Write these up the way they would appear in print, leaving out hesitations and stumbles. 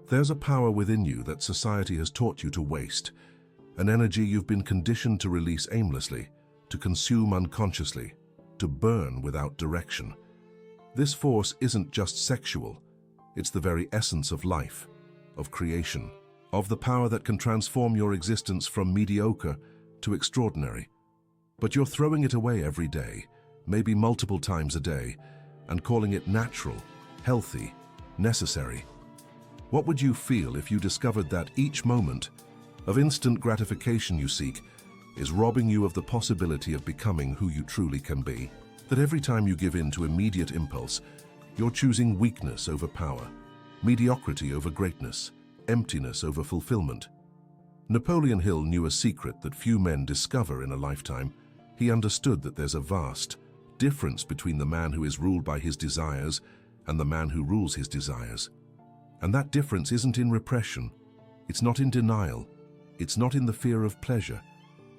There's a power within you that society has taught you to waste, an energy you've been conditioned to release aimlessly, to consume unconsciously, to burn without direction. This force isn't just sexual, it's the very essence of life, of creation, of the power that can transform your existence from mediocre to extraordinary. But you're throwing it away every day, maybe multiple times a day, and calling it natural, healthy, necessary. What would you feel if you discovered that each moment of instant gratification you seek is robbing you of the possibility of becoming who you truly can be? That every time you give in to immediate impulse, you're choosing weakness over power, mediocrity over greatness, emptiness over fulfillment. Napoleon Hill knew a secret that few men discover in a lifetime. He understood that there's a vast difference between the man who is ruled by his desires and the man who rules his desires. And that difference isn't in repression, it's not in denial, it's not in the fear of pleasure,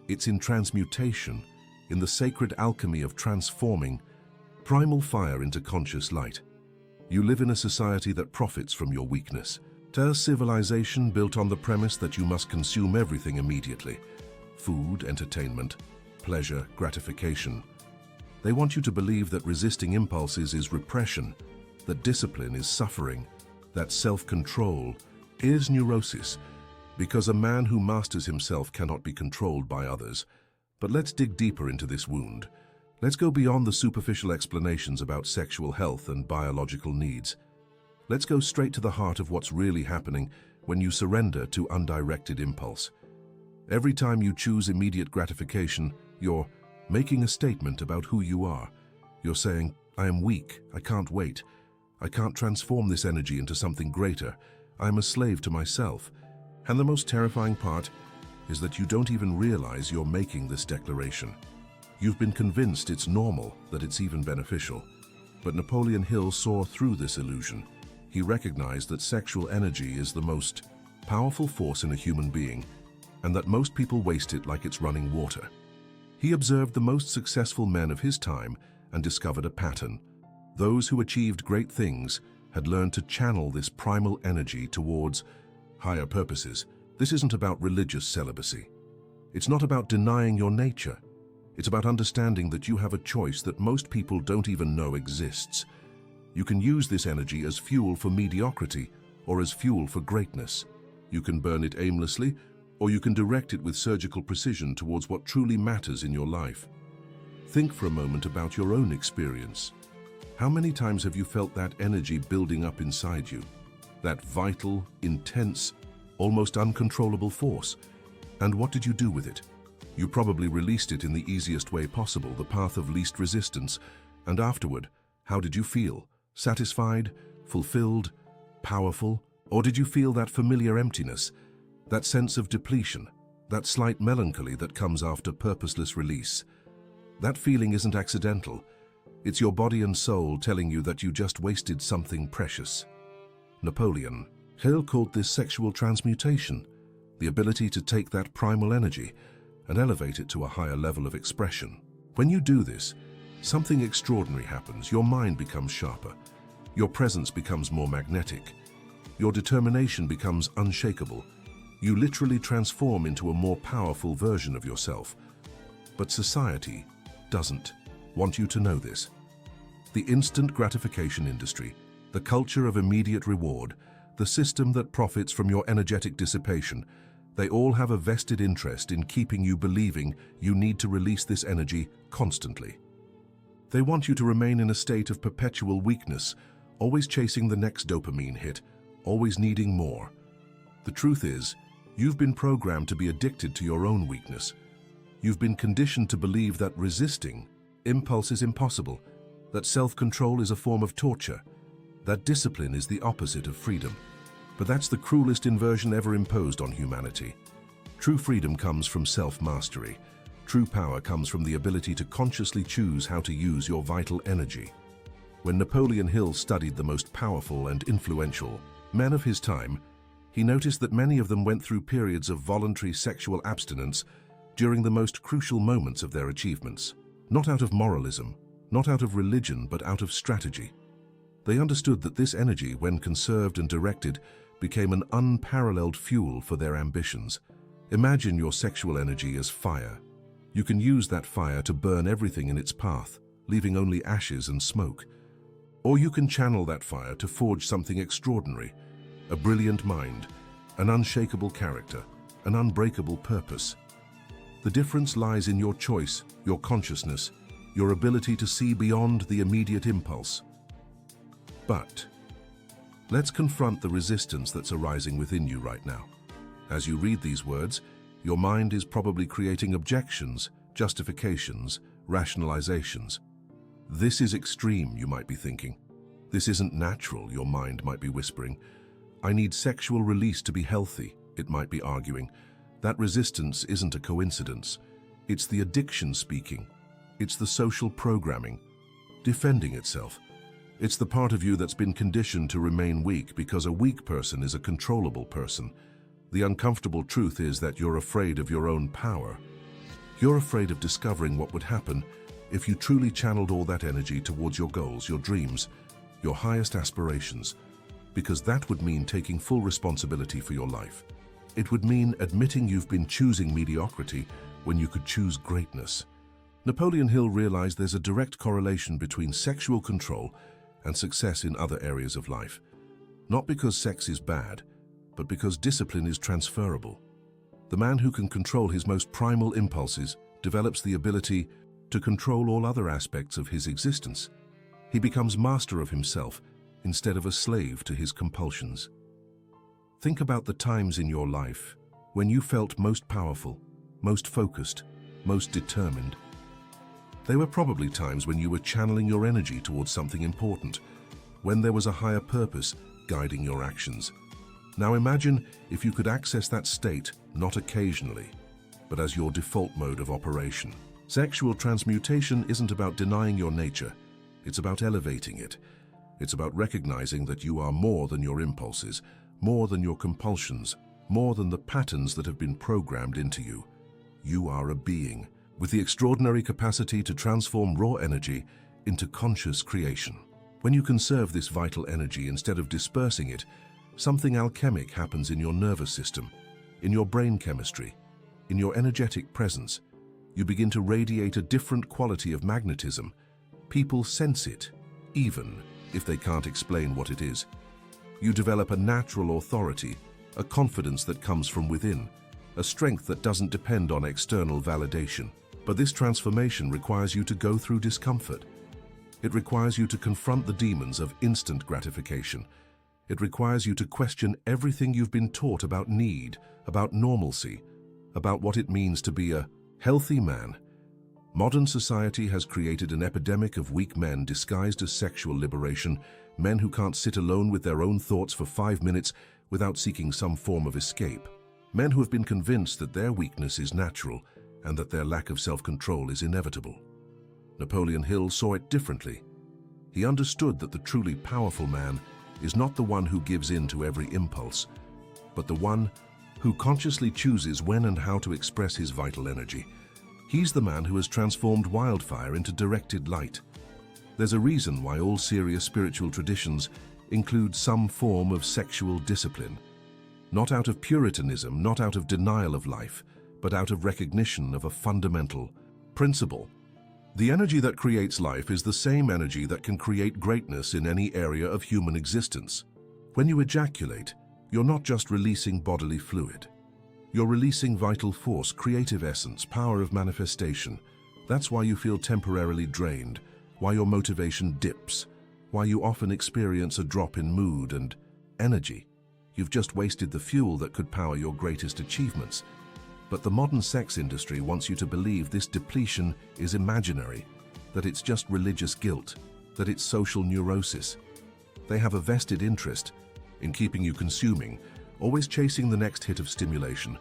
it's in transmutation, in the sacred alchemy of transforming primal fire into conscious light. You live in a society that profits from your weakness. A civilization built on the premise that you must consume everything immediately: food, entertainment, pleasure, gratification. They want you to believe that resisting impulses is repression, that discipline is suffering, that self-control is neurosis, because a man who masters himself cannot be controlled by others. But let's dig deeper into this wound. Let's go beyond the superficial explanations about sexual health and biological needs. Let's go straight to the heart of what's really happening when you surrender to undirected impulse. Every time you choose immediate gratification, you're making a statement about who you are. You're saying, I am weak, I can't wait. I can't transform this energy into something greater. I'm a slave to myself. And the most terrifying part is that you don't even realize you're making this declaration. You've been convinced it's normal, that it's even beneficial. But Napoleon Hill saw through this illusion. He recognized that sexual energy is the most powerful force in a human being, and that most people waste it like it's running water. He observed the most successful men of his time and discovered a pattern. Those who achieved great things had learned to channel this primal energy towards higher purposes. This isn't about religious celibacy. It's not about denying your nature. It's about understanding that you have a choice that most people don't even know exists. You can use this energy as fuel for mediocrity or as fuel for greatness. You can burn it aimlessly, or you can direct it with surgical precision towards what truly matters in your life. Think for a moment about your own experience. How many times have you felt that energy building up inside you? That vital, intense, almost uncontrollable force? And what did you do with it? You probably released it in the easiest way possible, the path of least resistance. And afterward, how did you feel? Satisfied? Fulfilled? Powerful? Or did you feel that familiar emptiness? That sense of depletion? That slight melancholy that comes after purposeless release? That feeling isn't accidental. It's your body and soul telling you that you just wasted something precious. Napoleon Hill called this sexual transmutation, the ability to take that primal energy and elevate it to a higher level of expression. When you do this, something extraordinary happens. Your mind becomes sharper. Your presence becomes more magnetic. Your determination becomes unshakable. You literally transform into a more powerful version of yourself. But society doesn't want you to know this. The instant gratification industry, the culture of immediate reward, the system that profits from your energetic dissipation, they all have a vested interest in keeping you believing you need to release this energy constantly. They want you to remain in a state of perpetual weakness, always chasing the next dopamine hit, always needing more. The truth is, you've been programmed to be addicted to your own weakness. You've been conditioned to believe that resisting impulse is impossible, that self-control is a form of torture, that discipline is the opposite of freedom. But that's the cruelest inversion ever imposed on humanity. True freedom comes from self-mastery. True power comes from the ability to consciously choose how to use your vital energy. When Napoleon Hill studied the most powerful and influential men of his time, he noticed that many of them went through periods of voluntary sexual abstinence during the most crucial moments of their achievements. Not out of moralism, not out of religion, but out of strategy. They understood that this energy, when conserved and directed, became an unparalleled fuel for their ambitions. Imagine your sexual energy as fire. You can use that fire to burn everything in its path, leaving only ashes and smoke. Or you can channel that fire to forge something extraordinary, a brilliant mind, an unshakable character, an unbreakable purpose. The difference lies in your choice, your consciousness, your ability to see beyond the immediate impulse. But let's confront the resistance that's arising within you right now. As you read these words, your mind is probably creating objections, justifications, rationalizations. This is extreme, you might be thinking. This isn't natural, your mind might be whispering. I need sexual release to be healthy, it might be arguing. That resistance isn't a coincidence. It's the addiction speaking. It's the social programming, defending itself. It's the part of you that's been conditioned to remain weak because a weak person is a controllable person. The uncomfortable truth is that you're afraid of your own power. You're afraid of discovering what would happen if you truly channeled all that energy towards your goals, your dreams, your highest aspirations, because that would mean taking full responsibility for your life. It would mean admitting you've been choosing mediocrity when you could choose greatness. Napoleon Hill realized there's a direct correlation between sexual control and success in other areas of life. Not because sex is bad, but because discipline is transferable. The man who can control his most primal impulses develops the ability to control all other aspects of his existence. He becomes master of himself instead of a slave to his compulsions. Think about the times in your life when you felt most powerful, most focused, most determined. They were probably times when you were channeling your energy towards something important, when there was a higher purpose guiding your actions. Now imagine if you could access that state not occasionally, but as your default mode of operation. Sexual transmutation isn't about denying your nature, it's about elevating it. It's about recognizing that you are more than your impulses, more than your compulsions, more than the patterns that have been programmed into you. You are a being with the extraordinary capacity to transform raw energy into conscious creation. When you conserve this vital energy instead of dispersing it, something alchemic happens in your nervous system, in your brain chemistry, in your energetic presence. You begin to radiate a different quality of magnetism. People sense it, even if they can't explain what it is. You develop a natural authority, a confidence that comes from within, a strength that doesn't depend on external validation. But this transformation requires you to go through discomfort. It requires you to confront the demons of instant gratification. It requires you to question everything you've been taught about need, about normalcy, about what it means to be a healthy man. Modern society has created an epidemic of weak men disguised as sexual liberation, men who can't sit alone with their own thoughts for 5 minutes without seeking some form of escape. Men who have been convinced that their weakness is natural and that their lack of self-control is inevitable. Napoleon Hill saw it differently. He understood that the truly powerful man is not the one who gives in to every impulse, but the one who consciously chooses when and how to express his vital energy. He's the man who has transformed wildfire into directed light. There's a reason why all serious spiritual traditions include some form of sexual discipline. Not out of puritanism, not out of denial of life, but out of recognition of a fundamental principle. The energy that creates life is the same energy that can create greatness in any area of human existence. When you ejaculate, you're not just releasing bodily fluid. You're releasing vital force, creative essence, power of manifestation. That's why you feel temporarily drained, why your motivation dips, why you often experience a drop in mood and energy. You've just wasted the fuel that could power your greatest achievements. But the modern sex industry wants you to believe this depletion is imaginary, that it's just religious guilt, that it's social neurosis. They have a vested interest in keeping you consuming, always chasing the next hit of stimulation,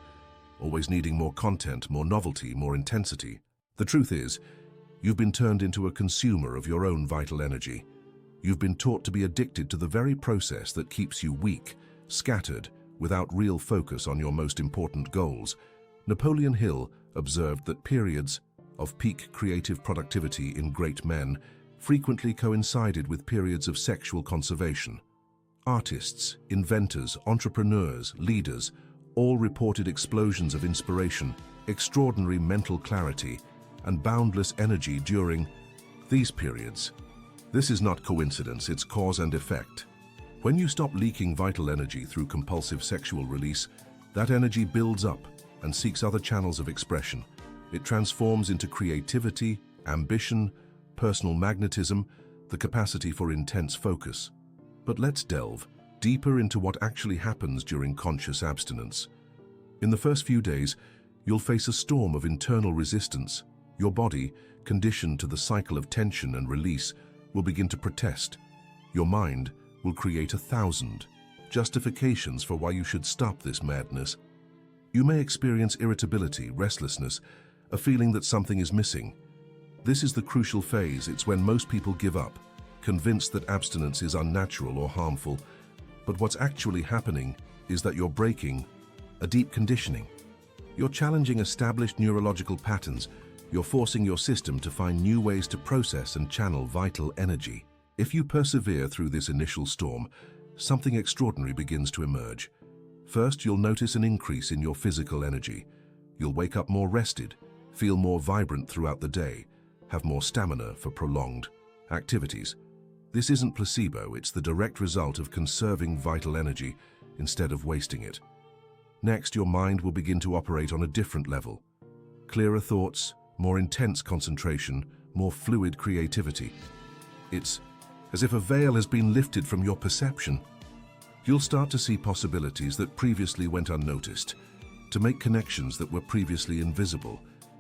always needing more content, more novelty, more intensity. The truth is, you've been turned into a consumer of your own vital energy. You've been taught to be addicted to the very process that keeps you weak, scattered, without real focus on your most important goals. Napoleon Hill observed that periods of peak creative productivity in great men frequently coincided with periods of sexual conservation. Artists, inventors, entrepreneurs, leaders, all reported explosions of inspiration, extraordinary mental clarity, and boundless energy during these periods. This is not coincidence, it's cause and effect. When you stop leaking vital energy through compulsive sexual release, that energy builds up and seeks other channels of expression. It transforms into creativity, ambition, personal magnetism, the capacity for intense focus. But let's delve deeper into what actually happens during conscious abstinence. In the first few days, you'll face a storm of internal resistance. Your body, conditioned to the cycle of tension and release, will begin to protest. Your mind will create 1,000 justifications for why you should stop this madness. You may experience irritability, restlessness, a feeling that something is missing. This is the crucial phase. It's when most people give up, convinced that abstinence is unnatural or harmful. But what's actually happening is that you're breaking a deep conditioning. You're challenging established neurological patterns. You're forcing your system to find new ways to process and channel vital energy. If you persevere through this initial storm, something extraordinary begins to emerge. First, you'll notice an increase in your physical energy. You'll wake up more rested, feel more vibrant throughout the day, have more stamina for prolonged activities. This isn't placebo, it's the direct result of conserving vital energy instead of wasting it. Next, your mind will begin to operate on a different level. Clearer thoughts, more intense concentration, more fluid creativity. It's as if a veil has been lifted from your perception. You'll start to see possibilities that previously went unnoticed, to make connections that were previously invisible,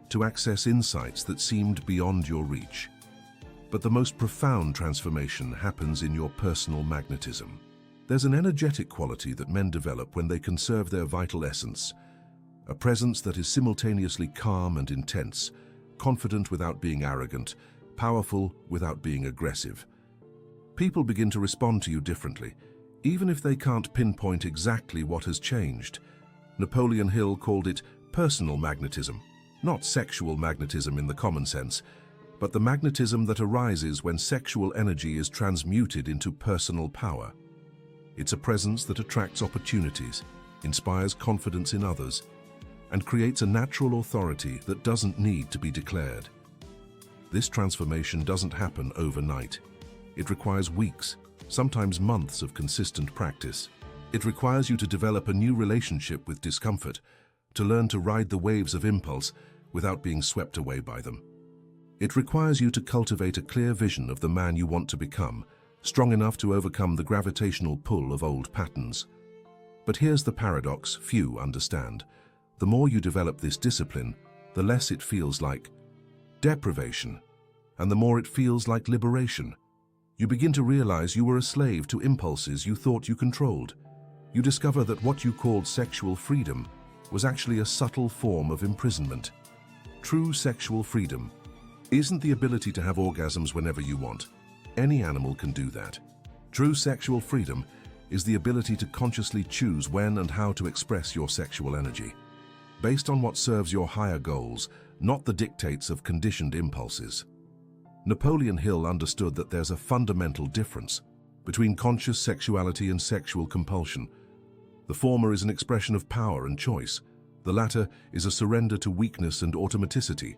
to access insights that seemed beyond your reach. But the most profound transformation happens in your personal magnetism. There's an energetic quality that men develop when they conserve their vital essence, a presence that is simultaneously calm and intense, confident without being arrogant, powerful without being aggressive. People begin to respond to you differently, even if they can't pinpoint exactly what has changed. Napoleon Hill called it personal magnetism, not sexual magnetism in the common sense, but the magnetism that arises when sexual energy is transmuted into personal power. It's a presence that attracts opportunities, inspires confidence in others, and creates a natural authority that doesn't need to be declared. This transformation doesn't happen overnight. It requires weeks, sometimes months of consistent practice. It requires you to develop a new relationship with discomfort, to learn to ride the waves of impulse without being swept away by them. It requires you to cultivate a clear vision of the man you want to become, strong enough to overcome the gravitational pull of old patterns. But here's the paradox few understand. The more you develop this discipline, the less it feels like deprivation, and the more it feels like liberation. You begin to realize you were a slave to impulses you thought you controlled. You discover that what you called sexual freedom was actually a subtle form of imprisonment. True sexual freedom isn't the ability to have orgasms whenever you want. Any animal can do that. True sexual freedom is the ability to consciously choose when and how to express your sexual energy, based on what serves your higher goals, not the dictates of conditioned impulses. Napoleon Hill understood that there's a fundamental difference between conscious sexuality and sexual compulsion. The former is an expression of power and choice. The latter is a surrender to weakness and automaticity.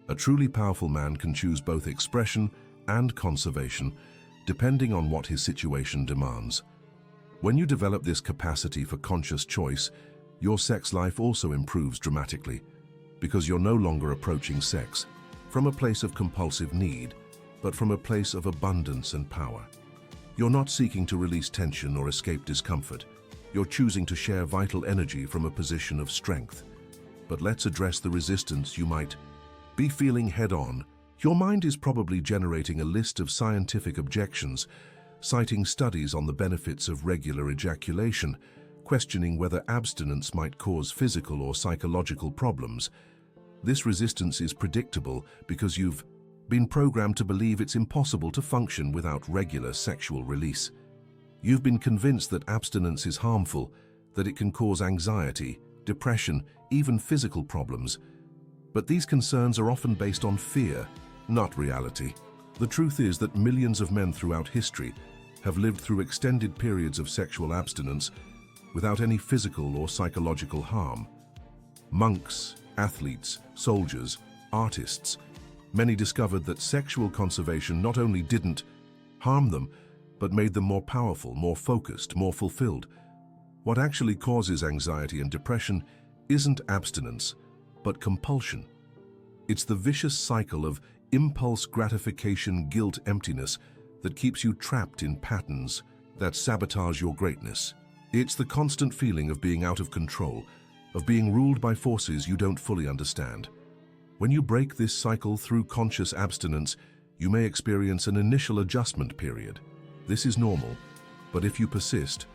A truly powerful man can choose both expression and conservation, depending on what his situation demands. When you develop this capacity for conscious choice, your sex life also improves dramatically, because you're no longer approaching sex from a place of compulsive need, but from a place of abundance and power. You're not seeking to release tension or escape discomfort. You're choosing to share vital energy from a position of strength. But let's address the resistance you might be feeling head-on. Your mind is probably generating a list of scientific objections, citing studies on the benefits of regular ejaculation, questioning whether abstinence might cause physical or psychological problems. This resistance is predictable because you've been programmed to believe it's impossible to function without regular sexual release. You've been convinced that abstinence is harmful, that it can cause anxiety, depression, even physical problems. But these concerns are often based on fear, not reality. The truth is that millions of men throughout history have lived through extended periods of sexual abstinence without any physical or psychological harm. Monks, athletes, soldiers, artists, many discovered that sexual conservation not only didn't harm them, but made them more powerful, more focused, more fulfilled. What actually causes anxiety and depression isn't abstinence, but compulsion. It's the vicious cycle of impulse gratification, guilt, emptiness that keeps you trapped in patterns that sabotage your greatness. It's the constant feeling of being out of control, of being ruled by forces you don't fully understand. When you break this cycle through conscious abstinence, you may experience an initial adjustment period. This is normal, but if you persist,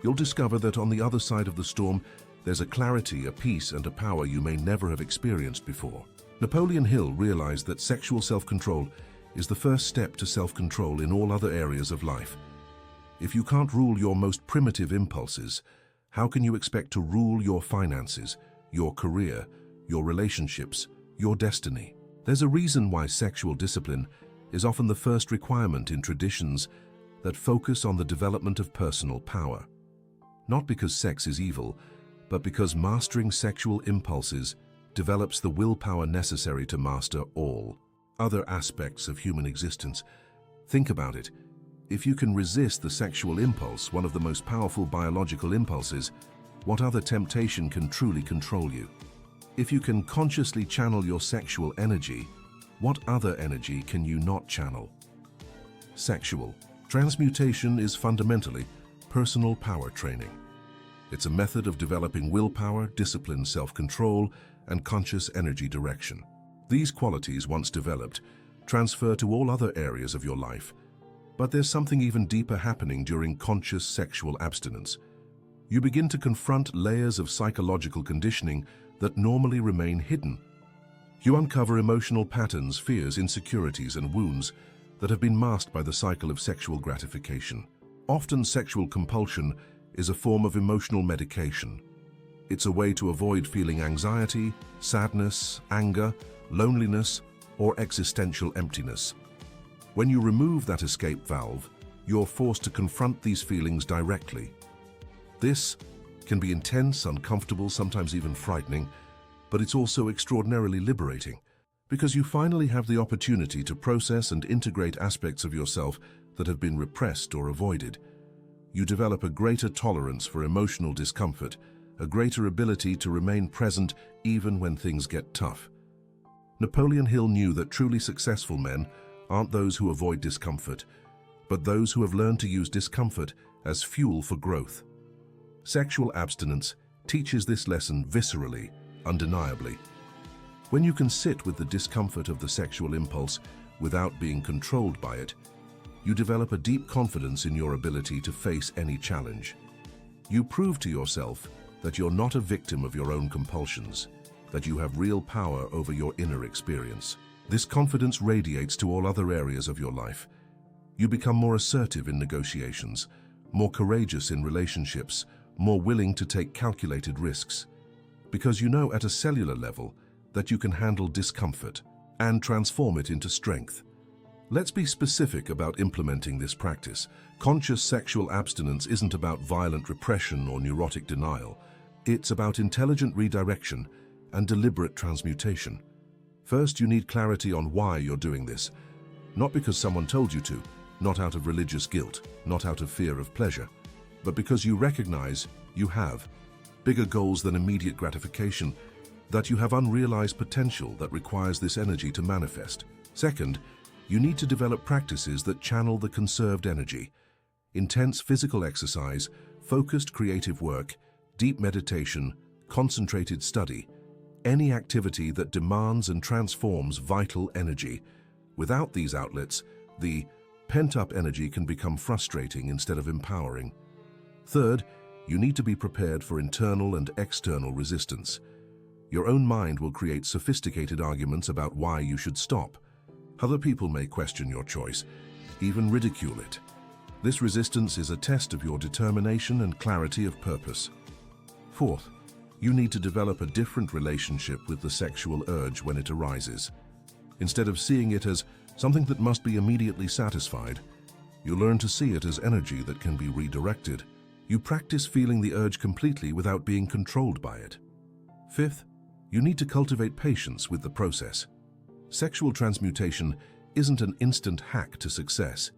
you'll discover that on the other side of the storm, there's a clarity, a peace, and a power you may never have experienced before. Napoleon Hill realized that sexual self-control is the first step to self-control in all other areas of life. If you can't rule your most primitive impulses, how can you expect to rule your finances, your career, your relationships, your destiny? There's a reason why sexual discipline is often the first requirement in traditions that focus on the development of personal power. Not because sex is evil, but because mastering sexual impulses develops the willpower necessary to master all other aspects of human existence. Think about it. If you can resist the sexual impulse, one of the most powerful biological impulses, what other temptation can truly control you? If you can consciously channel your sexual energy, what other energy can you not channel? Sexual transmutation is fundamentally personal power training. It's a method of developing willpower, discipline, self-control, and conscious energy direction. These qualities, once developed, transfer to all other areas of your life. But there's something even deeper happening during conscious sexual abstinence. You begin to confront layers of psychological conditioning that normally remain hidden. You uncover emotional patterns, fears, insecurities, and wounds that have been masked by the cycle of sexual gratification. Often sexual compulsion is a form of emotional medication. It's a way to avoid feeling anxiety, sadness, anger, loneliness, or existential emptiness. When you remove that escape valve, you're forced to confront these feelings directly. This can be intense, uncomfortable, sometimes even frightening, but it's also extraordinarily liberating because you finally have the opportunity to process and integrate aspects of yourself that have been repressed or avoided. You develop a greater tolerance for emotional discomfort, a greater ability to remain present even when things get tough. Napoleon Hill knew that truly successful men aren't those who avoid discomfort, but those who have learned to use discomfort as fuel for growth. Sexual abstinence teaches this lesson viscerally, undeniably. When you can sit with the discomfort of the sexual impulse without being controlled by it, you develop a deep confidence in your ability to face any challenge. You prove to yourself that you're not a victim of your own compulsions, that you have real power over your inner experience. This confidence radiates to all other areas of your life. You become more assertive in negotiations, more courageous in relationships, more willing to take calculated risks, because you know at a cellular level that you can handle discomfort and transform it into strength. Let's be specific about implementing this practice. Conscious sexual abstinence isn't about violent repression or neurotic denial. It's about intelligent redirection and deliberate transmutation. First, you need clarity on why you're doing this. Not because someone told you to, not out of religious guilt, not out of fear of pleasure, but because you recognize you have bigger goals than immediate gratification, that you have unrealized potential that requires this energy to manifest. Second, you need to develop practices that channel the conserved energy. Intense physical exercise, focused creative work, deep meditation, concentrated study, any activity that demands and transforms vital energy. Without these outlets, the pent-up energy can become frustrating instead of empowering. Third, you need to be prepared for internal and external resistance. Your own mind will create sophisticated arguments about why you should stop. Other people may question your choice, even ridicule it. This resistance is a test of your determination and clarity of purpose. Fourth, you need to develop a different relationship with the sexual urge when it arises. Instead of seeing it as something that must be immediately satisfied, You learn to see it as energy that can be redirected. You practice feeling the urge completely without being controlled by it. Fifth, you need to cultivate patience with the process. Sexual transmutation isn't an instant hack to success.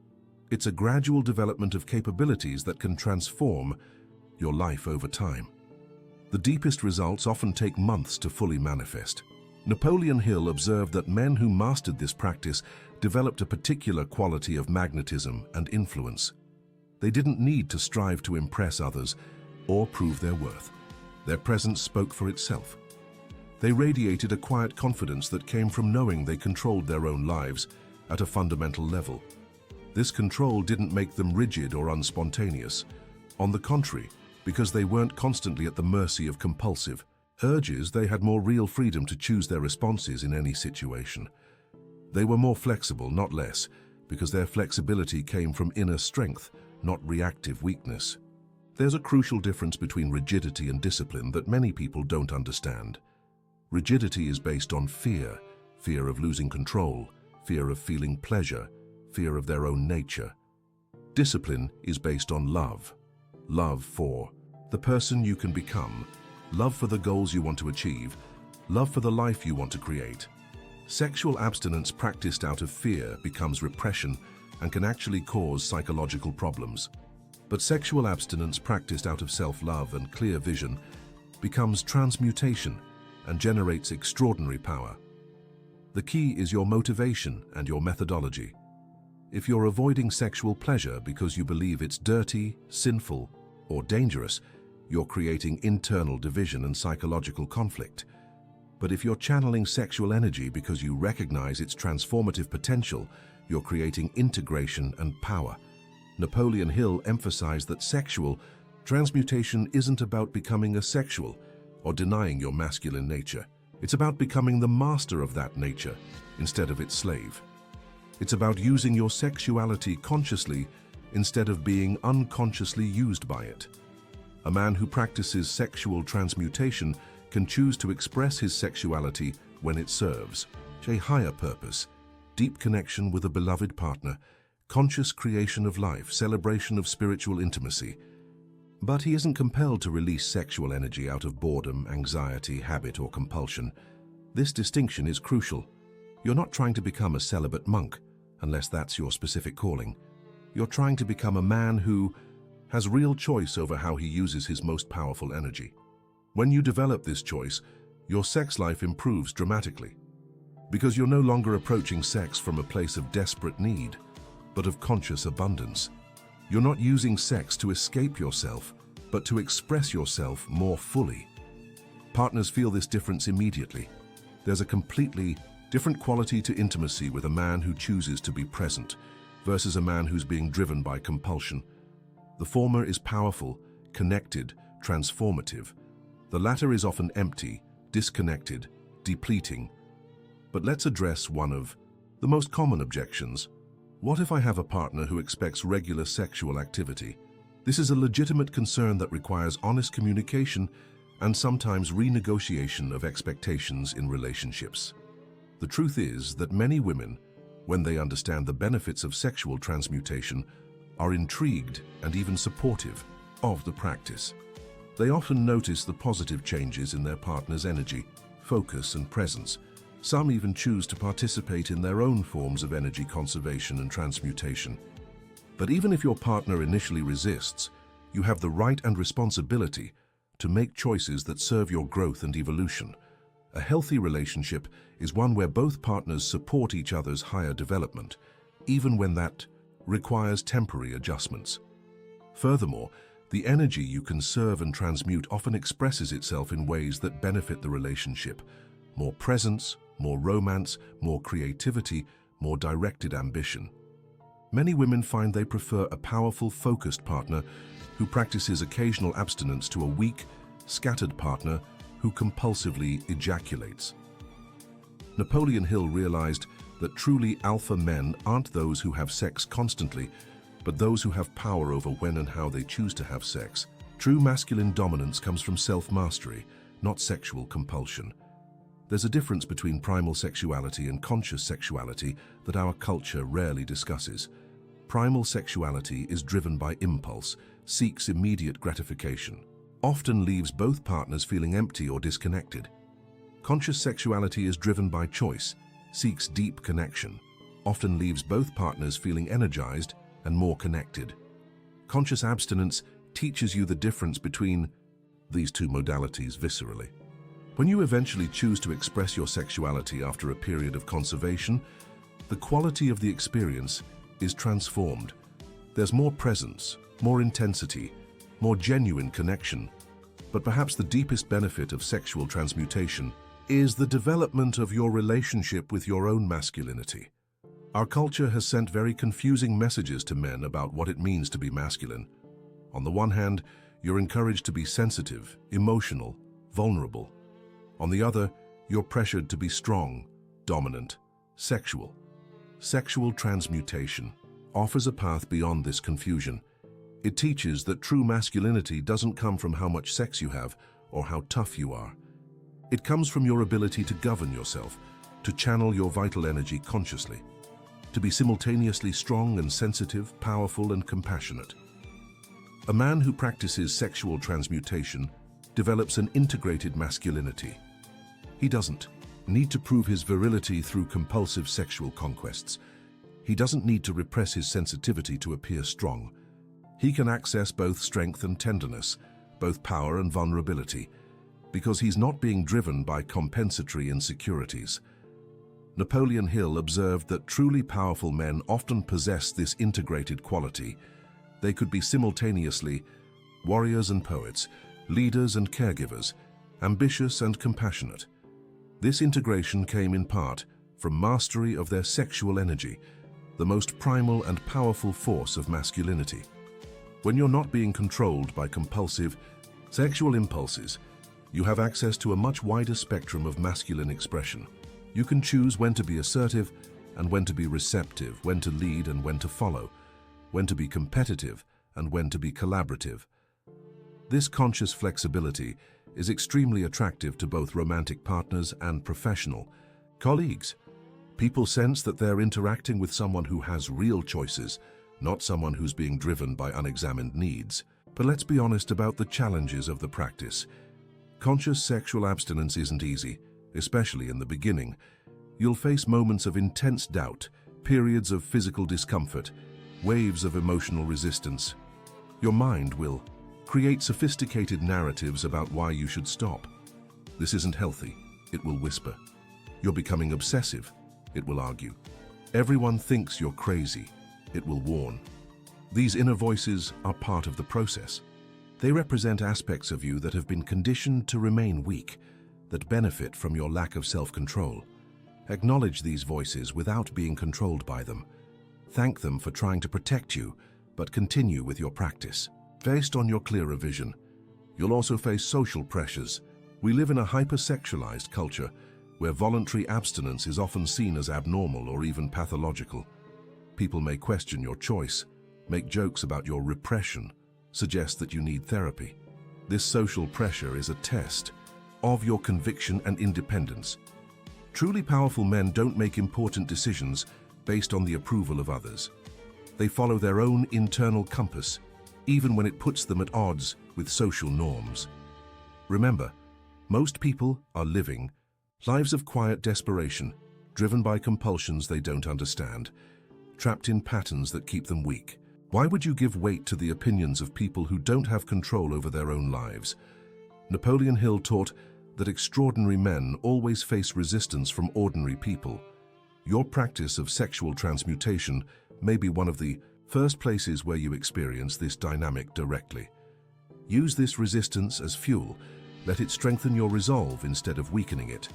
It's a gradual development of capabilities that can transform your life over time. The deepest results often take months to fully manifest. Napoleon Hill observed that men who mastered this practice developed a particular quality of magnetism and influence. They didn't need to strive to impress others or prove their worth. Their presence spoke for itself. They radiated a quiet confidence that came from knowing they controlled their own lives at a fundamental level. This control didn't make them rigid or unspontaneous. On the contrary, because they weren't constantly at the mercy of compulsive urges, they had more real freedom to choose their responses in any situation. They were more flexible, not less, because their flexibility came from inner strength, not reactive weakness. There's a crucial difference between rigidity and discipline that many people don't understand. Rigidity is based on fear of losing control, fear of feeling pleasure, fear of their own nature. Discipline is based on love for the person you can become, love for the goals you want to achieve, love for the life you want to create. Sexual abstinence practiced out of fear becomes repression and can actually cause psychological problems. But sexual abstinence practiced out of self-love and clear vision becomes transmutation and generates extraordinary power. The key is your motivation and your methodology. If you're avoiding sexual pleasure because you believe it's dirty, sinful, or dangerous, you're creating internal division and psychological conflict. But if you're channeling sexual energy because you recognize its transformative potential, you're creating integration and power. Napoleon Hill emphasized that sexual transmutation isn't about becoming asexual or denying your masculine nature. It's about becoming the master of that nature instead of its slave. It's about using your sexuality consciously instead of being unconsciously used by it. A man who practices sexual transmutation can choose to express his sexuality when it serves a higher purpose, deep connection with a beloved partner, conscious creation of life, celebration of spiritual intimacy. But he isn't compelled to release sexual energy out of boredom, anxiety, habit, or compulsion. This distinction is crucial. You're not trying to become a celibate monk, unless that's your specific calling. You're trying to become a man who has real choice over how he uses his most powerful energy. When you develop this choice, your sex life improves dramatically, because you're no longer approaching sex from a place of desperate need, but of conscious abundance. You're not using sex to escape yourself, but to express yourself more fully. Partners feel this difference immediately. There's a completely different quality to intimacy with a man who chooses to be present versus a man who's being driven by compulsion. The former is powerful, connected, transformative. The latter is often empty, disconnected, depleting. But let's address one of the most common objections. What if I have a partner who expects regular sexual activity? This is a legitimate concern that requires honest communication and sometimes renegotiation of expectations in relationships. The truth is that many women, when they understand the benefits of sexual transmutation, are intrigued and even supportive of the practice. They often notice the positive changes in their partner's energy, focus, and presence. Some even choose to participate in their own forms of energy conservation and transmutation. But even if your partner initially resists, you have the right and responsibility to make choices that serve your growth and evolution. A healthy relationship is one where both partners support each other's higher development, even when that requires temporary adjustments. Furthermore, the energy you conserve and transmute often expresses itself in ways that benefit the relationship. More presence, more romance, more creativity, more directed ambition. Many women find they prefer a powerful, focused partner who practices occasional abstinence to a weak, scattered partner who compulsively ejaculates. Napoleon Hill realized that truly alpha men aren't those who have sex constantly, but those who have power over when and how they choose to have sex. True masculine dominance comes from self-mastery, not sexual compulsion. There's a difference between primal sexuality and conscious sexuality that our culture rarely discusses. Primal sexuality is driven by impulse, seeks immediate gratification, often leaves both partners feeling empty or disconnected. Conscious sexuality is driven by choice, seeks deep connection, often leaves both partners feeling energized and more connected. Conscious abstinence teaches you the difference between these two modalities viscerally. When you eventually choose to express your sexuality after a period of conservation, the quality of the experience is transformed. There's more presence, more intensity, more genuine connection. But perhaps the deepest benefit of sexual transmutation is the development of your relationship with your own masculinity. Our culture has sent very confusing messages to men about what it means to be masculine. On the one hand, you're encouraged to be sensitive, emotional, vulnerable. On the other, you're pressured to be strong, dominant, sexual. Sexual transmutation offers a path beyond this confusion. It teaches that true masculinity doesn't come from how much sex you have or how tough you are. It comes from your ability to govern yourself, to channel your vital energy consciously, to be simultaneously strong and sensitive, powerful and compassionate. A man who practices sexual transmutation develops an integrated masculinity. He doesn't need to prove his virility through compulsive sexual conquests. He doesn't need to repress his sensitivity to appear strong. He can access both strength and tenderness, both power and vulnerability, because he's not being driven by compensatory insecurities. Napoleon Hill observed that truly powerful men often possess this integrated quality. They could be simultaneously warriors and poets, leaders and caregivers, ambitious and compassionate. This integration came in part from mastery of their sexual energy, the most primal and powerful force of masculinity. When you're not being controlled by compulsive sexual impulses, you have access to a much wider spectrum of masculine expression. You can choose when to be assertive and when to be receptive, when to lead and when to follow, when to be competitive and when to be collaborative. This conscious flexibility is extremely attractive to both romantic partners and professional colleagues. People sense that they're interacting with someone who has real choices, not someone who's being driven by unexamined needs. But let's be honest about the challenges of the practice. Conscious sexual abstinence isn't easy, especially in the beginning. You'll face moments of intense doubt, periods of physical discomfort, waves of emotional resistance. Your mind will create sophisticated narratives about why you should stop. This isn't healthy, it will whisper. You're becoming obsessive, it will argue. Everyone thinks you're crazy, it will warn. These inner voices are part of the process. They represent aspects of you that have been conditioned to remain weak, that benefit from your lack of self-control. Acknowledge these voices without being controlled by them. Thank them for trying to protect you, but continue with your practice. Based on your clearer vision, you'll also face social pressures. We live in a hypersexualized culture where voluntary abstinence is often seen as abnormal or even pathological. People may question your choice, make jokes about your repression, suggest that you need therapy. This social pressure is a test of your conviction and independence. Truly powerful men don't make important decisions based on the approval of others. They follow their own internal compass, even when it puts them at odds with social norms. Remember, most people are living lives of quiet desperation, driven by compulsions they don't understand, trapped in patterns that keep them weak. Why would you give weight to the opinions of people who don't have control over their own lives? Napoleon Hill taught that extraordinary men always face resistance from ordinary people. Your practice of sexual transmutation may be one of the first places where you experience this dynamic directly. Use this resistance as fuel. Let it strengthen your resolve instead of weakening it.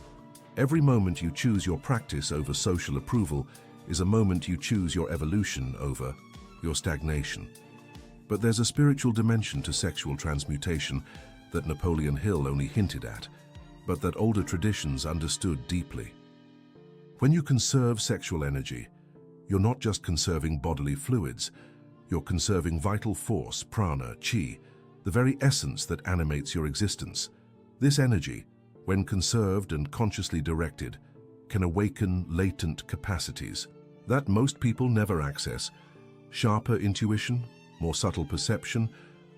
Every moment you choose your practice over social approval is a moment you choose your evolution over your stagnation. But there's a spiritual dimension to sexual transmutation that Napoleon Hill only hinted at, but that older traditions understood deeply. When you conserve sexual energy, you're not just conserving bodily fluids, you're conserving vital force, prana, chi, the very essence that animates your existence. This energy, when conserved and consciously directed, can awaken latent capacities that most people never access, sharper intuition, more subtle perception,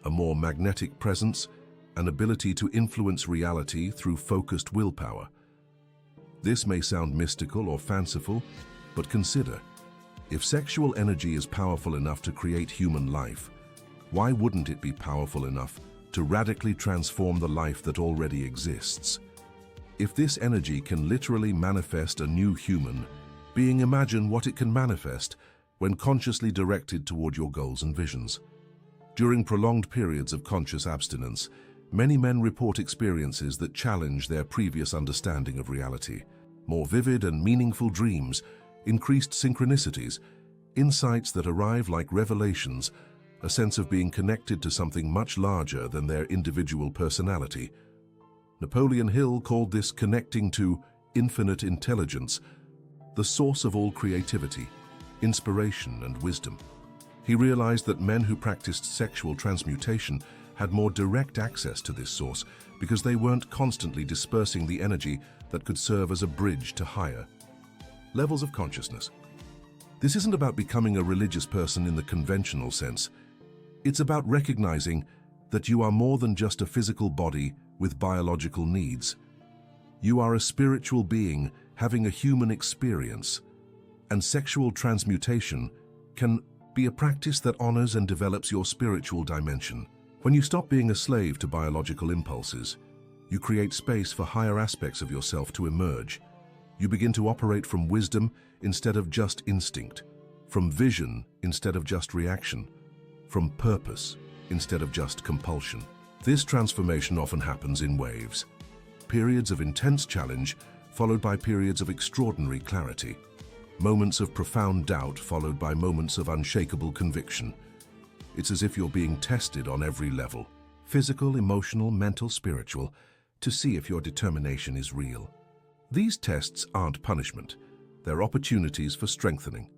a more magnetic presence, an ability to influence reality through focused willpower. This may sound mystical or fanciful, but consider, if sexual energy is powerful enough to create human life, why wouldn't it be powerful enough to radically transform the life that already exists? If this energy can literally manifest a new human being, imagine what it can manifest when consciously directed toward your goals and visions. During prolonged periods of conscious abstinence, many men report experiences that challenge their previous understanding of reality. More vivid and meaningful dreams, increased synchronicities, insights that arrive like revelations, a sense of being connected to something much larger than their individual personality. Napoleon Hill called this connecting to infinite intelligence, the source of all creativity, inspiration, and wisdom. He realized that men who practiced sexual transmutation had more direct access to this source because they weren't constantly dispersing the energy that could serve as a bridge to higher levels of consciousness. This isn't about becoming a religious person in the conventional sense. It's about recognizing that you are more than just a physical body with biological needs. You are a spiritual being having a human experience, and sexual transmutation can be a practice that honors and develops your spiritual dimension. When you stop being a slave to biological impulses, you create space for higher aspects of yourself to emerge. You begin to operate from wisdom instead of just instinct, from vision instead of just reaction, from purpose instead of just compulsion. This transformation often happens in waves, periods of intense challenge followed by periods of extraordinary clarity, moments of profound doubt followed by moments of unshakable conviction. It's as if you're being tested on every level, physical, emotional, mental, spiritual, to see if your determination is real. These tests aren't punishment, they're opportunities for strengthening.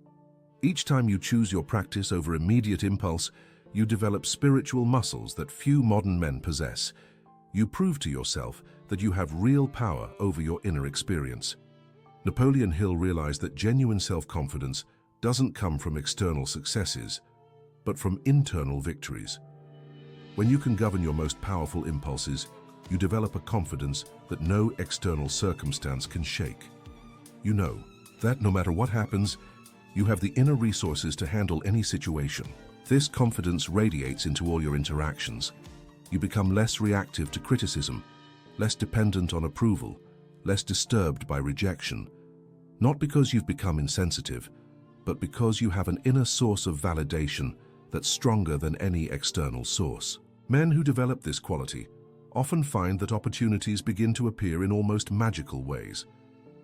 Each time you choose your practice over immediate impulse, you develop spiritual muscles that few modern men possess. You prove to yourself that you have real power over your inner experience. Napoleon Hill realized that genuine self-confidence doesn't come from external successes, but from internal victories. When you can govern your most powerful impulses, you develop a confidence that no external circumstance can shake. You know that no matter what happens, you have the inner resources to handle any situation. This confidence radiates into all your interactions. You become less reactive to criticism, less dependent on approval, less disturbed by rejection. Not because you've become insensitive, but because you have an inner source of validation that's stronger than any external source. Men who develop this quality often find that opportunities begin to appear in almost magical ways,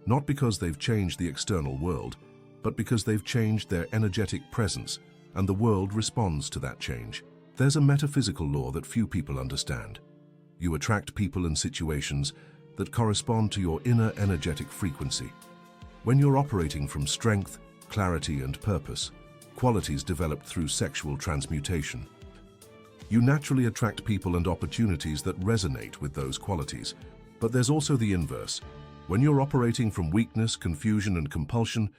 not because they've changed the external world, but because they've changed their energetic presence, and the world responds to that change. There's a metaphysical law that few people understand. You attract people and situations that correspond to your inner energetic frequency. When you're operating from strength, clarity, and purpose, qualities developed through sexual transmutation, you naturally attract people and opportunities that resonate with those qualities. But there's also the inverse. When you're operating from weakness, confusion, and compulsion,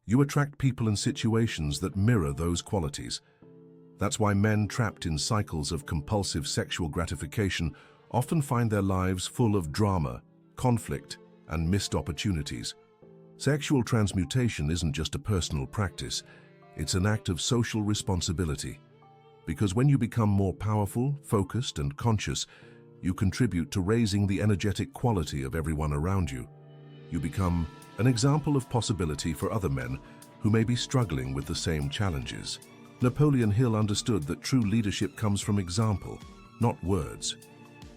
you attract people and situations that mirror those qualities. That's why men trapped in cycles of compulsive sexual gratification often find their lives full of drama, conflict, and missed opportunities. Sexual transmutation isn't just a personal practice, it's an act of social responsibility. Because when you become more powerful, focused, and conscious, you contribute to raising the energetic quality of everyone around you. You become an example of possibility for other men who may be struggling with the same challenges. Napoleon Hill understood that true leadership comes from example, not words.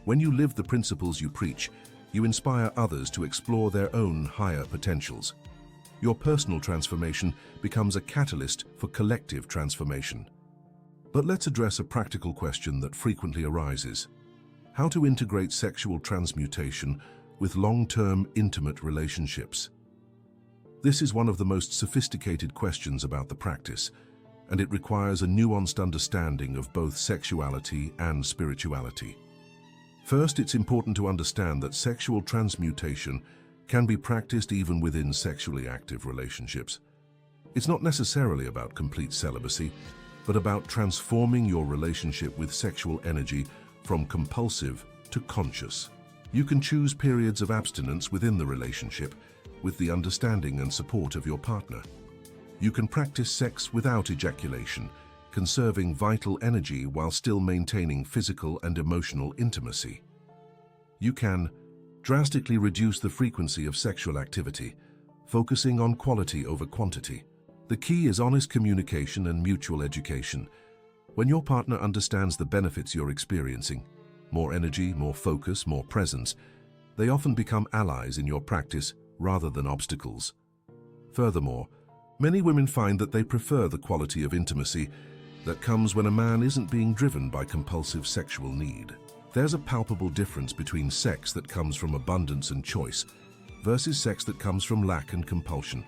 When you live the principles you preach, you inspire others to explore their own higher potentials. Your personal transformation becomes a catalyst for collective transformation. But let's address a practical question that frequently arises: how to integrate sexual transmutation with long-term intimate relationships. This is one of the most sophisticated questions about the practice, and it requires a nuanced understanding of both sexuality and spirituality. First, it's important to understand that sexual transmutation can be practiced even within sexually active relationships. It's not necessarily about complete celibacy. but about transforming your relationship with sexual energy from compulsive to conscious. You can choose periods of abstinence within the relationship with the understanding and support of your partner. You can practice sex without ejaculation, conserving vital energy while still maintaining physical and emotional intimacy. You can drastically reduce the frequency of sexual activity, focusing on quality over quantity. The key is honest communication and mutual education. When your partner understands the benefits you're experiencing, more energy, more focus, more presence, they often become allies in your practice rather than obstacles. Furthermore, many women find that they prefer the quality of intimacy that comes when a man isn't being driven by compulsive sexual need. There's a palpable difference between sex that comes from abundance and choice versus sex that comes from lack and compulsion.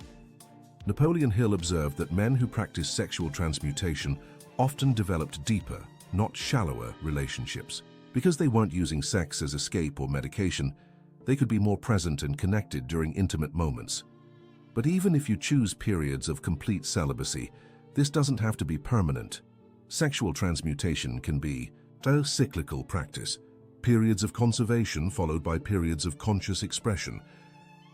Napoleon Hill observed that men who practice sexual transmutation often developed deeper, not shallower, relationships. Because they weren't using sex as escape or medication, they could be more present and connected during intimate moments. But even if you choose periods of complete celibacy, this doesn't have to be permanent. Sexual transmutation can be a cyclical practice, periods of conservation followed by periods of conscious expression.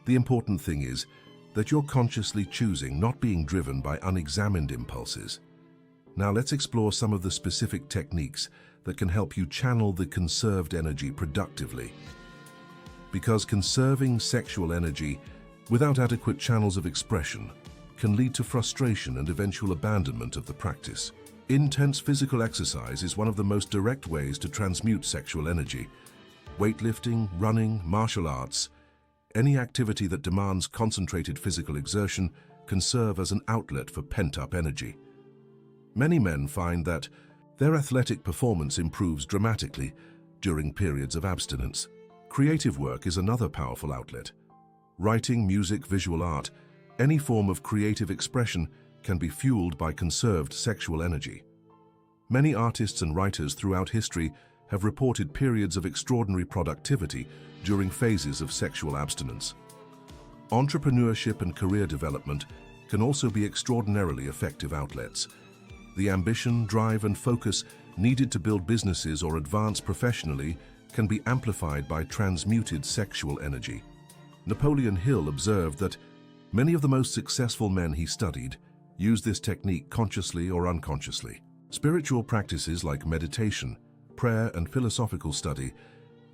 The important thing is that you're consciously choosing, not being driven by unexamined impulses. Now let's explore some of the specific techniques that can help you channel the conserved energy productively. Because conserving sexual energy without adequate channels of expression can lead to frustration and eventual abandonment of the practice. Intense physical exercise is one of the most direct ways to transmute sexual energy. Weightlifting, running, martial arts, any activity that demands concentrated physical exertion can serve as an outlet for pent-up energy. Many men find that their athletic performance improves dramatically during periods of abstinence. Creative work is another powerful outlet. Writing, music, visual art, any form of creative expression can be fueled by conserved sexual energy. Many artists and writers throughout history have reported periods of extraordinary productivity during phases of sexual abstinence. Entrepreneurship and career development can also be extraordinarily effective outlets. The ambition, drive, and focus needed to build businesses or advance professionally can be amplified by transmuted sexual energy. Napoleon Hill observed that many of the most successful men he studied used this technique consciously or unconsciously. Spiritual practices like meditation, prayer, and philosophical study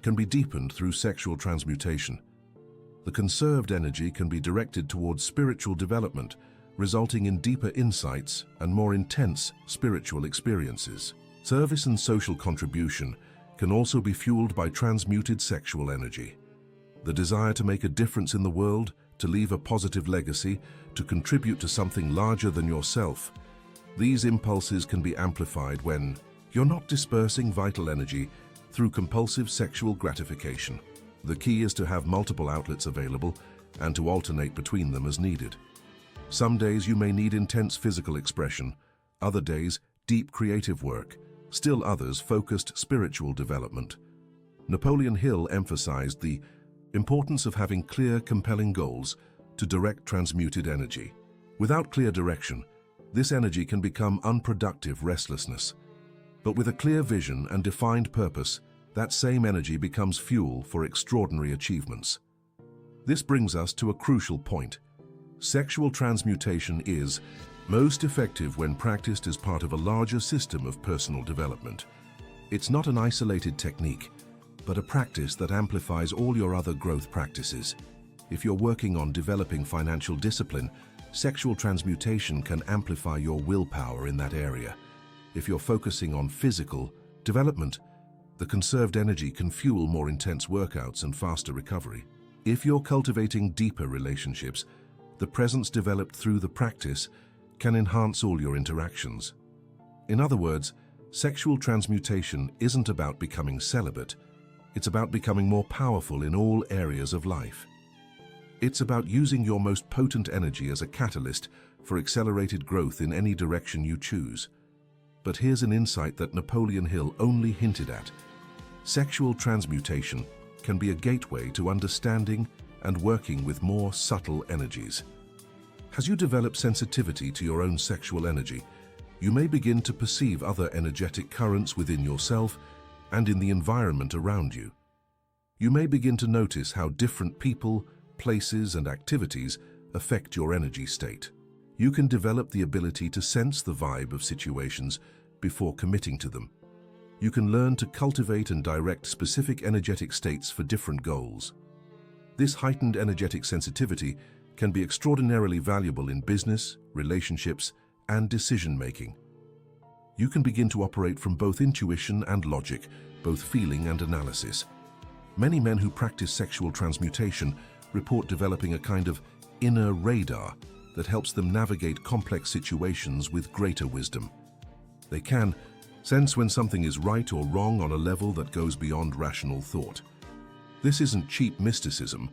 can be deepened through sexual transmutation. The conserved energy can be directed towards spiritual development, resulting in deeper insights and more intense spiritual experiences. Service and social contribution can also be fueled by transmuted sexual energy. The desire to make a difference in the world, to leave a positive legacy, to contribute to something larger than yourself. These impulses can be amplified when you're not dispersing vital energy through compulsive sexual gratification. The key is to have multiple outlets available and to alternate between them as needed. Some days you may need intense physical expression, other days deep creative work, still others focused spiritual development. Napoleon Hill emphasized the importance of having clear, compelling goals to direct transmuted energy. Without clear direction, this energy can become unproductive restlessness. But with a clear vision and defined purpose, that same energy becomes fuel for extraordinary achievements. This brings us to a crucial point. Sexual transmutation is most effective when practiced as part of a larger system of personal development. It's not an isolated technique, but a practice that amplifies all your other growth practices. If you're working on developing financial discipline, sexual transmutation can amplify your willpower in that area. If you're focusing on physical development, the conserved energy can fuel more intense workouts and faster recovery. If you're cultivating deeper relationships, the presence developed through the practice can enhance all your interactions. In other words, sexual transmutation isn't about becoming celibate. It's about becoming more powerful in all areas of life. It's about using your most potent energy as a catalyst for accelerated growth in any direction you choose. But here's an insight that Napoleon Hill only hinted at. Sexual transmutation can be a gateway to understanding and working with more subtle energies. As you develop sensitivity to your own sexual energy, You may begin to perceive other energetic currents within yourself and in the environment around you. You may begin to notice how different people, places, and activities affect your energy state. You can develop the ability to sense the vibe of situations before committing to them. You can learn to cultivate and direct specific energetic states for different goals. This heightened energetic sensitivity can be extraordinarily valuable in business, relationships, and decision-making. You can begin to operate from both intuition and logic, both feeling and analysis. Many men who practice sexual transmutation report developing a kind of inner radar that helps them navigate complex situations with greater wisdom. They can sense when something is right or wrong on a level that goes beyond rational thought. This isn't cheap mysticism.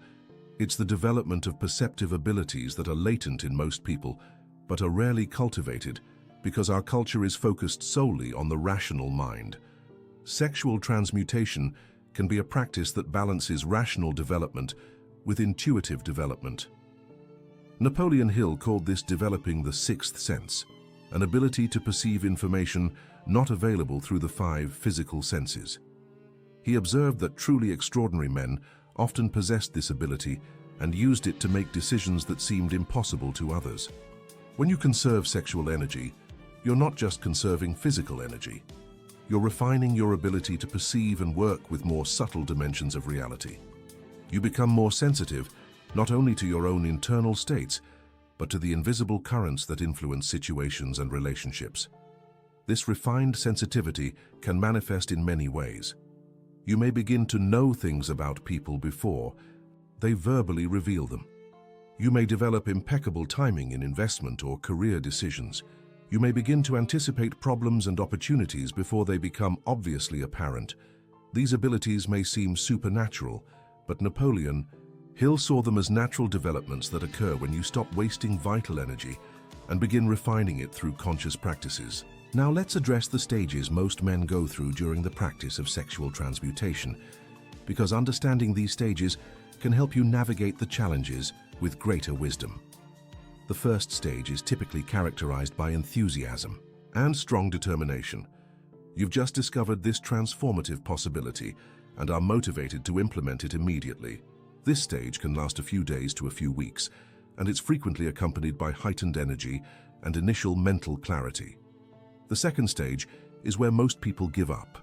It's the development of perceptive abilities that are latent in most people, but are rarely cultivated because our culture is focused solely on the rational mind. Sexual transmutation can be a practice that balances rational development with intuitive development. Napoleon Hill called this developing the sixth sense, an ability to perceive information not available through the five physical senses. He observed that truly extraordinary men often possessed this ability and used it to make decisions that seemed impossible to others. When you conserve sexual energy, you're not just conserving physical energy. You're refining your ability to perceive and work with more subtle dimensions of reality. You become more sensitive not only to your own internal states, but to the invisible currents that influence situations and relationships. This refined sensitivity can manifest in many ways. You may begin to know things about people before they verbally reveal them. You may develop impeccable timing in investment or career decisions. You may begin to anticipate problems and opportunities before they become obviously apparent. These abilities may seem supernatural, but Napoleon Hill saw them as natural developments that occur when you stop wasting vital energy and begin refining it through conscious practices. Now let's address the stages most men go through during the practice of sexual transmutation, because understanding these stages can help you navigate the challenges with greater wisdom. The first stage is typically characterized by enthusiasm and strong determination. You've just discovered this transformative possibility and are motivated to implement it immediately. This stage can last a few days to a few weeks, and it's frequently accompanied by heightened energy and initial mental clarity. The second stage is where most people give up.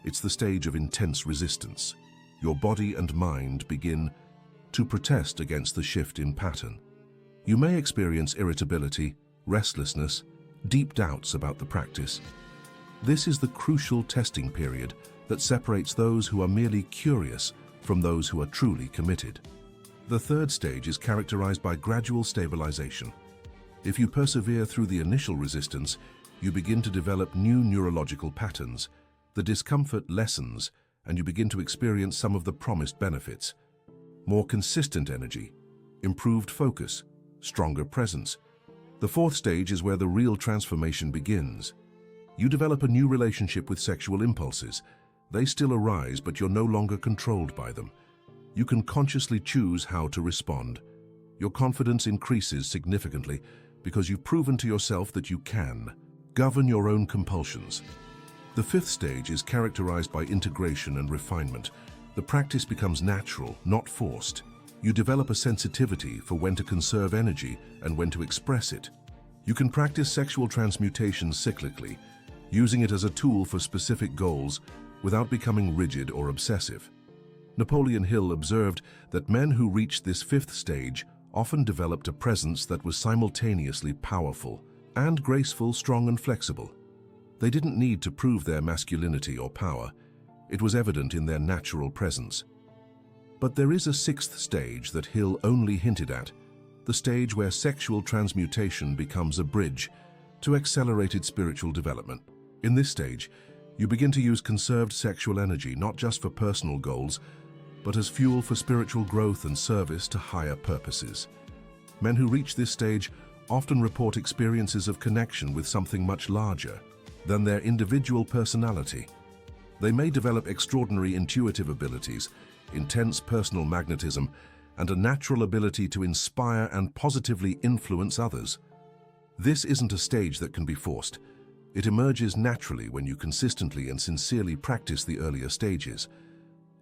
It's the stage of intense resistance. Your body and mind begin to protest against the shift in pattern. You may experience irritability, restlessness, deep doubts about the practice. This is the crucial testing period that separates those who are merely curious from those who are truly committed. The third stage is characterized by gradual stabilization. If you persevere through the initial resistance, you begin to develop new neurological patterns. The discomfort lessens, and you begin to experience some of the promised benefits. More consistent energy, improved focus, stronger presence. The fourth stage is where the real transformation begins. You develop a new relationship with sexual impulses. They still arise, but you're no longer controlled by them. You can consciously choose how to respond. Your confidence increases significantly because you've proven to yourself that you can govern your own compulsions. The fifth stage is characterized by integration and refinement. The practice becomes natural, not forced. You develop a sensitivity for when to conserve energy and when to express it. You can practice sexual transmutation cyclically, using it as a tool for specific goals without becoming rigid or obsessive. Napoleon Hill observed that men who reached this fifth stage often developed a presence that was simultaneously powerful and graceful, strong and flexible. They didn't need to prove their masculinity or power. It was evident in their natural presence. But there is a sixth stage that Hill only hinted at, the stage where sexual transmutation becomes a bridge to accelerated spiritual development. In this stage, you begin to use conserved sexual energy not just for personal goals, but as fuel for spiritual growth and service to higher purposes. Men who reach this stage often report experiences of connection with something much larger than their individual personality. They may develop extraordinary intuitive abilities, intense personal magnetism, and a natural ability to inspire and positively influence others. This isn't a stage that can be forced. It emerges naturally when you consistently and sincerely practice the earlier stages.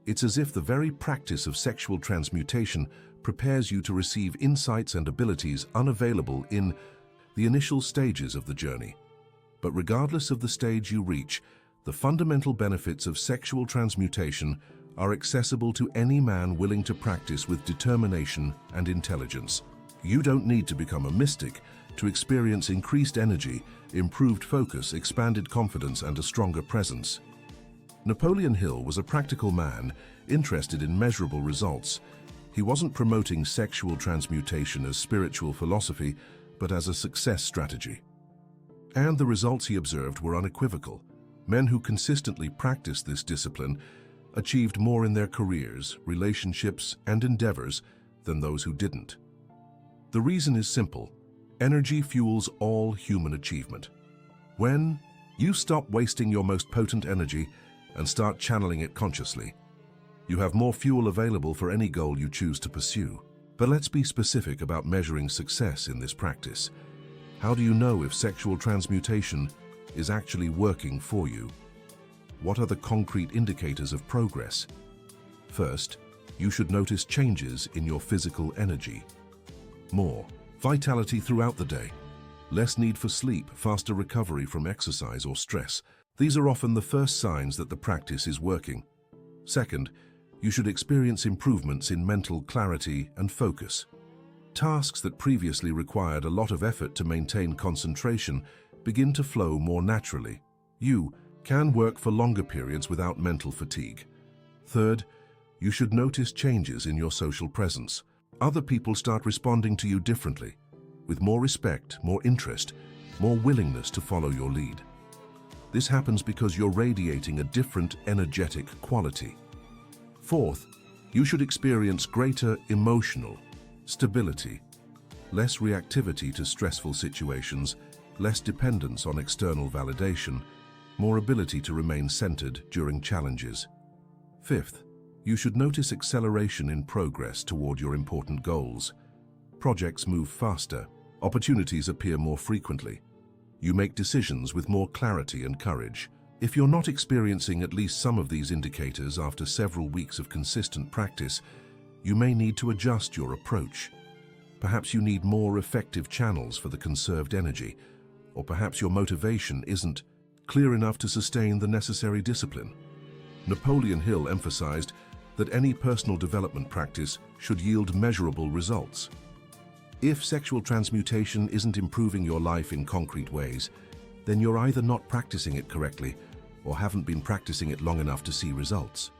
It's as if the very practice of sexual transmutation prepares you to receive insights and abilities unavailable in the initial stages of the journey. But regardless of the stage you reach, the fundamental benefits of sexual transmutation are accessible to any man willing to practice with determination and intelligence. You don't need to become a mystic to experience increased energy, improved focus, expanded confidence, and a stronger presence. Napoleon Hill was a practical man interested in measurable results. He wasn't promoting sexual transmutation as spiritual philosophy, but as a success strategy. And the results he observed were unequivocal. Men who consistently practiced this discipline achieved more in their careers, relationships, and endeavors than those who didn't. The reason is simple. Energy fuels all human achievement. When you stop wasting your most potent energy and start channeling it consciously, you have more fuel available for any goal you choose to pursue. But let's be specific about measuring success in this practice. How do you know if sexual transmutation is actually working for you? What are the concrete indicators of progress? First, you should notice changes in your physical energy. More vitality throughout the day, less need for sleep, faster recovery from exercise or stress. These are often the first signs that the practice is working. Second, you should experience improvements in mental clarity and focus. Tasks that previously required a lot of effort to maintain concentration begin to flow more naturally. You can work for longer periods without mental fatigue. Third, you should notice changes in your social presence. Other people start responding to you differently, with more respect, more interest, more willingness to follow your lead. This happens because you're radiating a different energetic quality. Fourth, you should experience greater emotional stability, less reactivity to stressful situations, less dependence on external validation, more ability to remain centered during challenges. Fifth, you should notice acceleration in progress toward your important goals. Projects move faster, opportunities appear more frequently. You make decisions with more clarity and courage. If you're not experiencing at least some of these indicators after several weeks of consistent practice, you may need to adjust your approach. Perhaps you need more effective channels for the conserved energy, or perhaps your motivation isn't clear enough to sustain the necessary discipline. Napoleon Hill emphasized that any personal development practice should yield measurable results. If sexual transmutation isn't improving your life in concrete ways, then you're either not practicing it correctly or haven't been practicing it long enough to see results.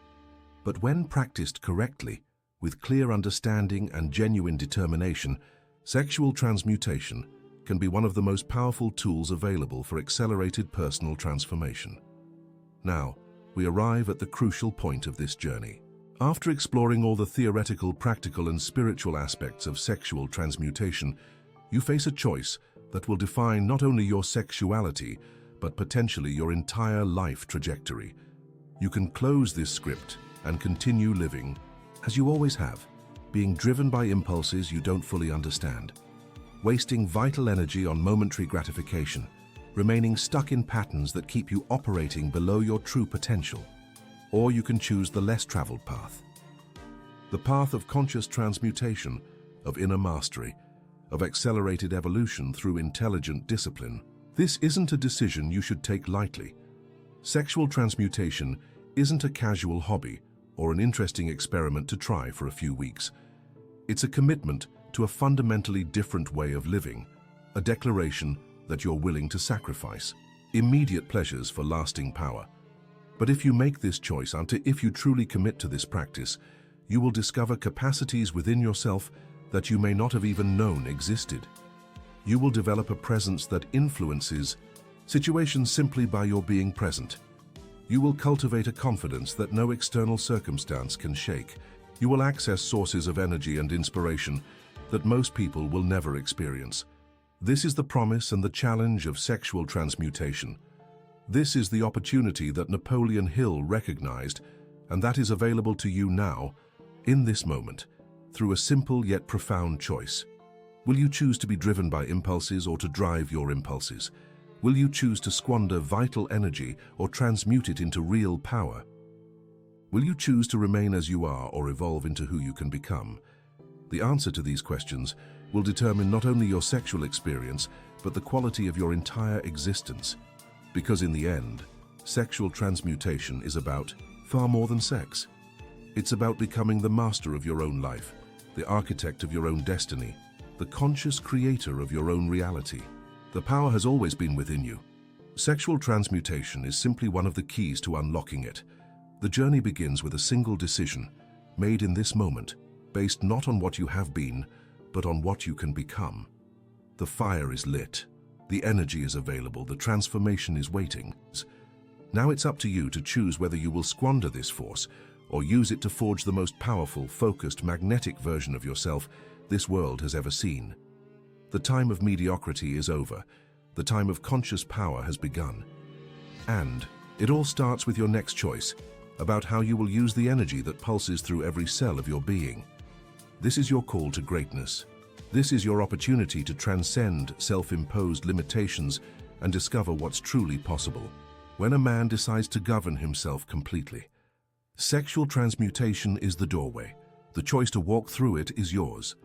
But when practiced correctly, with clear understanding and genuine determination, sexual transmutation can be one of the most powerful tools available for accelerated personal transformation. Now, we arrive at the crucial point of this journey. After exploring all the theoretical, practical, and spiritual aspects of sexual transmutation, you face a choice that will define not only your sexuality, but potentially your entire life trajectory. You can close this script and continue living as you always have, being driven by impulses you don't fully understand, wasting vital energy on momentary gratification, remaining stuck in patterns that keep you operating below your true potential. Or you can choose the less traveled path. The path of conscious transmutation, of inner mastery, of accelerated evolution through intelligent discipline. This isn't a decision you should take lightly. Sexual transmutation isn't a casual hobby or an interesting experiment to try for a few weeks. It's a commitment to a fundamentally different way of living, a declaration that you're willing to sacrifice immediate pleasures for lasting power. But if you make this choice, if you truly commit to this practice, you will discover capacities within yourself that you may not have even known existed. You will develop a presence that influences situations simply by your being present. You will cultivate a confidence that no external circumstance can shake. You will access sources of energy and inspiration that most people will never experience. This is the promise and the challenge of sexual transmutation. This is the opportunity that Napoleon Hill recognized, and that is available to you now, in this moment, through a simple yet profound choice. Will you choose to be driven by impulses or to drive your impulses? Will you choose to squander vital energy or transmute it into real power? Will you choose to remain as you are or evolve into who you can become? The answer to these questions will determine not only your sexual experience, but the quality of your entire existence. Because in the end, sexual transmutation is about far more than sex. It's about becoming the master of your own life, the architect of your own destiny, the conscious creator of your own reality. The power has always been within you. Sexual transmutation is simply one of the keys to unlocking it. The journey begins with a single decision, made in this moment, based not on what you have been, but on what you can become. The fire is lit, the energy is available, the transformation is waiting. Now it's up to you to choose whether you will squander this force or use it to forge the most powerful, focused, magnetic version of yourself this world has ever seen. The time of mediocrity is over. The time of conscious power has begun. And it all starts with your next choice, about how you will use the energy that pulses through every cell of your being. This is your call to greatness. This is your opportunity to transcend self-imposed limitations and discover what's truly possible. When a man decides to govern himself completely, sexual transmutation is the doorway. The choice to walk through it is yours.